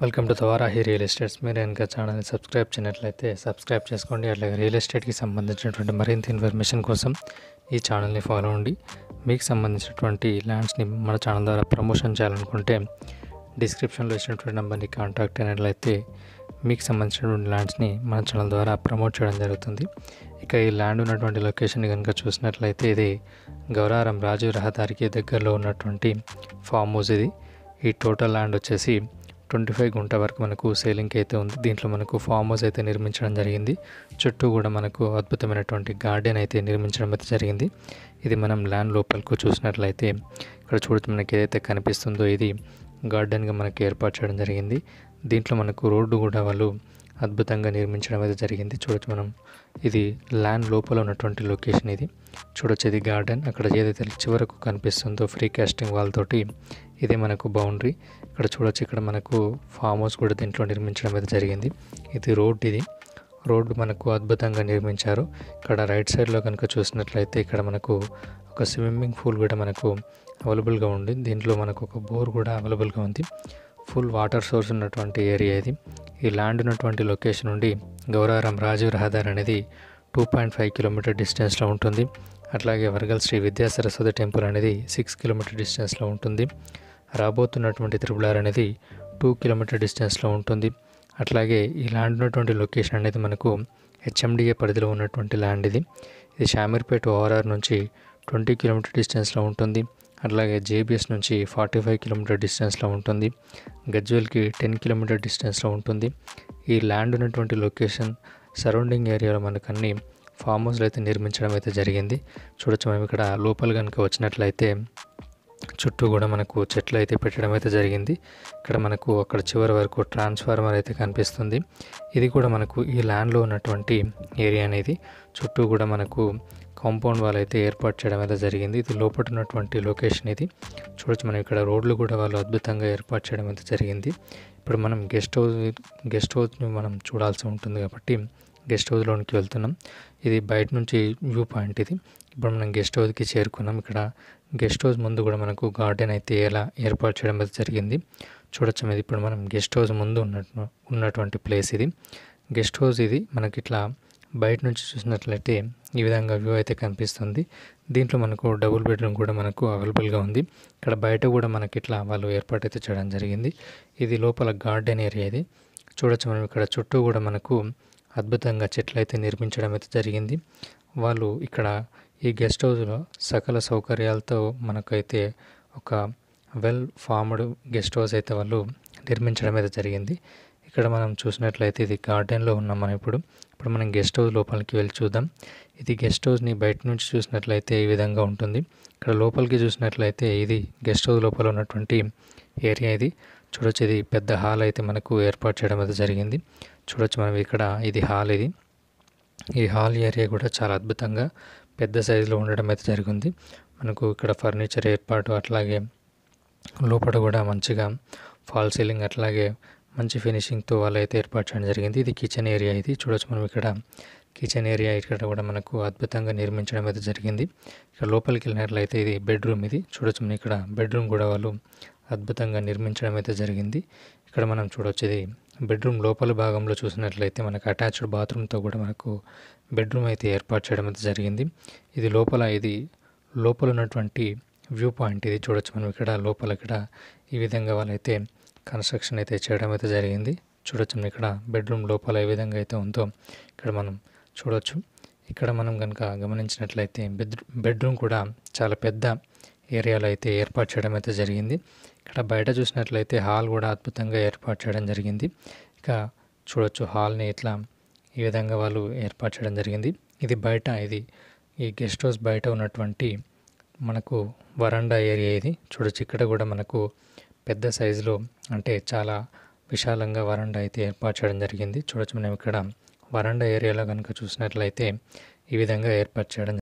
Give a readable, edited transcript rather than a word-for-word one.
Welcome to Tavarahi real estates. మీరు కనుక ఛానల్ని సబ్స్క్రైబ్ చేయనట్లయితే సబ్స్క్రైబ్ చేసుకోండి. అట్లాగే రియల్ ఎస్టేట్కి సంబంధించినటువంటి మరింత ఇన్ఫర్మేషన్ కోసం ఈ ఛానల్ని ఫాలో అవ్వండి. మీకు సంబంధించినటువంటి ల్యాండ్స్ని మన ఛానల్ ద్వారా ప్రమోషన్ చేయాలనుకుంటే డిస్క్రిప్షన్లో ఇచ్చినటువంటి నెంబర్ని కాంటాక్ట్ అయినట్లయితే మీకు సంబంధించినటువంటి ల్యాండ్స్ని మన ఛానల్ ద్వారా ప్రమోట్ చేయడం జరుగుతుంది. ఇక ఈ ల్యాండ్ ఉన్నటువంటి లొకేషన్ కనుక చూసినట్లయితే ఇది గౌరారం రాజీవ్ రహదారికి దగ్గరలో ఉన్నటువంటి ఫామ్ హౌస్. ఇది ఈ టోటల్ ల్యాండ్ వచ్చేసి 25 గుంట వరకు మనకు సేలింగ్కి అయితే ఉంది. దీంట్లో మనకు ఫామ్ హౌస్ అయితే నిర్మించడం జరిగింది. చుట్టూ కూడా మనకు అద్భుతమైనటువంటి గార్డెన్ అయితే నిర్మించడం అయితే జరిగింది. ఇది మనం ల్యాండ్ లోపలకు చూసినట్లయితే ఇక్కడ చూడొచ్చు, మనకి ఏదైతే కనిపిస్తుందో ఇది గార్డెన్గా మనకి ఏర్పాటు చేయడం జరిగింది. దీంట్లో మనకు రోడ్డు కూడా వాళ్ళు అద్భుతంగా నిర్మించడం అయితే జరిగింది. చూడొచ్చు మనం, ఇది ల్యాండ్ లోపల ఉన్నటువంటి లొకేషన్. ఇది చూడొచ్చు, ఇది గార్డెన్. అక్కడ ఏదైతే చివరకు కనిపిస్తుందో ఫ్రీ కాస్టింగ్ వాల్ తోటి ఇదే మనకు బౌండరీ. ఇక్కడ చూడొచ్చు, ఇక్కడ మనకు ఫామ్ హౌస్ కూడా దీంట్లో నిర్మించడం అయితే జరిగింది. ఇది రోడ్డు మనకు అద్భుతంగా నిర్మించారు. ఇక్కడ రైట్ సైడ్లో కనుక చూసినట్లయితే ఇక్కడ మనకు ఒక స్విమ్మింగ్ పూల్ కూడా మనకు అవైలబుల్గా ఉంది. దీంట్లో మనకు ఒక బోర్ కూడా అవైలబుల్గా ఉంది. ఫుల్ వాటర్ సోర్స్ ఉన్నటువంటి ఏరియా ఇది. ఈ ల్యాండ్ ఉన్నటువంటి లొకేషన్ నుండి గౌరారం రాజీవ్ రహదారి అనేది 2.5 కిలోమీటర్ డిస్టెన్స్లో ఉంటుంది. అట్లాగే వరగల్ శ్రీ విద్యా సరస్వతి టెంపుల్ అనేది 6 కిలోమీటర్ డిస్టెన్స్లో ఉంటుంది. రాబోతున్నటువంటి త్రిపులార్ అనేది 2 కిలోమీటర్ డిస్టెన్స్లో ఉంటుంది. అట్లాగే ఈ ల్యాండ్ ఉన్నటువంటి లొకేషన్ అనేది మనకు హెచ్ఎండిఏ పరిధిలో ఉన్నటువంటి ల్యాండ్. ఇది షామీర్పేట ఓఆర్ఆర్ నుంచి 20 కిలోమీటర్ డిస్టెన్స్లో ఉంటుంది. అట్లాగే జేబీఎస్ నుంచి 45 కిలోమీటర్ డిస్టెన్స్లో ఉంటుంది. గజ్వేల్కి 10 కిలోమీటర్ డిస్టెన్స్లో ఉంటుంది. ఈ ల్యాండ్ ఉన్నటువంటి లొకేషన్ సరౌండింగ్ ఏరియాలో మనకు అన్ని ఫామ్ హౌస్లు అయితే నిర్మించడం అయితే జరిగింది. చూడొచ్చు, మనం ఇక్కడ లోపల కనుక వచ్చినట్లయితే చుట్టూ కూడా మనకు చెట్లు అయితే పెట్టడం అయితే జరిగింది. ఇక్కడ మనకు అక్కడ చివరి వరకు ట్రాన్స్ఫార్మర్ అయితే కనిపిస్తుంది. ఇది కూడా మనకు ఈ ల్యాండ్లో ఉన్నటువంటి ఏరియా అనేది. చుట్టూ కూడా మనకు కాంపౌండ్ వాల్ అయితే ఏర్పాటు చేయడం అయితే జరిగింది. ఇది లోపల ఉన్నటువంటి లొకేషన్. ఇది చూడొచ్చు, మనం ఇక్కడ రోడ్లు కూడా వాళ్ళు అద్భుతంగా ఏర్పాటు చేయడం అయితే జరిగింది. ఇప్పుడు మనం గెస్ట్ హౌస్ని మనం చూడాల్సి ఉంటుంది కాబట్టి గెస్ట్ హౌస్లోనికి వెళ్తున్నాం. ఇది బయట నుంచి వ్యూ పాయింట్. ఇది ఇప్పుడు మనం గెస్ట్ హౌస్కి చేరుకున్నాం. ఇక్కడ గెస్ట్ హౌస్ ముందు కూడా మనకు గార్డెన్ అయితే ఎలా ఏర్పాటు చేయడం అయితే జరిగింది. చూడొచ్చు, ఇది ఇప్పుడు మనం గెస్ట్ హౌస్ ముందు ఉన్నటువంటి ప్లేస్. ఇది గెస్ట్ హౌస్. ఇది మనకి ఇట్లా బయట నుంచి చూసినట్లయితే ఈ విధంగా వ్యూ అయితే కనిపిస్తుంది. దీంట్లో మనకు డబుల్ బెడ్రూమ్ కూడా మనకు అవైలబుల్గా ఉంది. ఇక్కడ బయట కూడా మనకి ఇట్లా వాళ్ళు ఏర్పాటు అయితే చేయడం జరిగింది. ఇది లోపల గార్డెన్ ఏరియా. ఇది చూడొచ్చు, మనం ఇక్కడ చుట్టూ కూడా మనకు అద్భుతంగా చెట్లు అయితే నిర్మించడం అయితే జరిగింది. వాళ్ళు ఇక్కడ ఈ గెస్ట్ హౌస్లో సకల సౌకర్యాలతో మనకైతే ఒక వెల్ ఫార్మ్డ్ గెస్ట్ హౌస్ అయితే వాళ్ళు నిర్మించడం అయితే జరిగింది. ఇక్కడ మనం చూసినట్లయితే ఇది గార్డెన్లో ఉన్నాం మనం. ఇప్పుడు మనం గెస్ట్ హౌస్ లోపలికి వెళ్ళి చూద్దాం. ఇది గెస్ట్ హౌస్ని బయట నుంచి చూసినట్లయితే ఈ విధంగా ఉంటుంది. ఇక్కడ లోపలికి చూసినట్లయితే ఇది గెస్ట్ హౌస్ లోపల ఉన్నటువంటి ఏరియా. ఇది చూడొచ్చు, ఇది పెద్ద హాల్ అయితే మనకు ఏర్పాటు చేయడం అయితే జరిగింది. చూడొచ్చు మనం ఇక్కడ, ఇది హాల్. ఇది ఈ హాల్ ఏరియా కూడా చాలా అద్భుతంగా పెద్ద సైజులో ఉండడం అయితే జరిగింది. మనకు ఇక్కడ ఫర్నిచర్ ఏర్పాటు, అట్లాగే లోపల కూడా మంచిగా ఫాల్ సీలింగ్, అట్లాగే మంచి ఫినిషింగ్తో వాళ్ళైతే ఏర్పాటు చేయడం జరిగింది. ఇది కిచెన్ ఏరియా. ఇది చూడొచ్చు మనం ఇక్కడ కిచెన్ ఏరియా ఇక్కడ కూడా మనకు అద్భుతంగా నిర్మించడం అయితే జరిగింది. ఇక్కడ లోపలికి వెళ్ళినట్లయితే ఇది బెడ్రూమ్. ఇది చూడొచ్చు, మనం ఇక్కడ బెడ్రూమ్ కూడా వాళ్ళు అద్భుతంగా నిర్మించడం అయితే జరిగింది. ఇక్కడ మనం చూడొచ్చు, ఇది బెడ్రూమ్ లోపల భాగంలో చూసినట్లయితే మనకు అటాచ్డ్ బాత్రూమ్తో కూడా మనకు బెడ్రూమ్ అయితే ఏర్పాటు చేయడం అయితే జరిగింది. ఇది లోపల ఉన్నటువంటి వ్యూ పాయింట్. ఇది చూడొచ్చు, మనం ఇక్కడ లోపల ఇక్కడ ఈ విధంగా వాళ్ళైతే కన్స్ట్రక్షన్ అయితే చేయడం అయితే జరిగింది. చూడొచ్చు, మనం ఇక్కడ బెడ్రూమ్ లోపల ఏ విధంగా అయితే ఉందో ఇక్కడ మనం చూడొచ్చు. ఇక్కడ మనం కనుక గమనించినట్లయితే బెడ్రూమ్ కూడా చాలా పెద్ద ఏరియాలో అయితే ఏర్పాటు చేయడం అయితే జరిగింది. ఇక్కడ బయట చూసినట్లయితే హాల్ కూడా అద్భుతంగా ఏర్పాటు చేయడం జరిగింది. ఇక చూడొచ్చు, హాల్ని ఇట్లా ఈ విధంగా వాళ్ళు ఏర్పాటు చేయడం జరిగింది. ఇది బయట, ఇది ఈ గెస్ట్ హౌస్ బయట ఉన్నటువంటి మనకు వరండా ఏరియా. ఇది చూడొచ్చు, ఇక్కడ కూడా మనకు పెద్ద సైజులో అంటే చాలా విశాలంగా వరండా అయితే ఏర్పాటు చేయడం జరిగింది. చూడొచ్చు, మనం ఇక్కడ వరండా ఏరియాలో కనుక చూసినట్లయితే ఈ విధంగా ఏర్పాటు చేయడం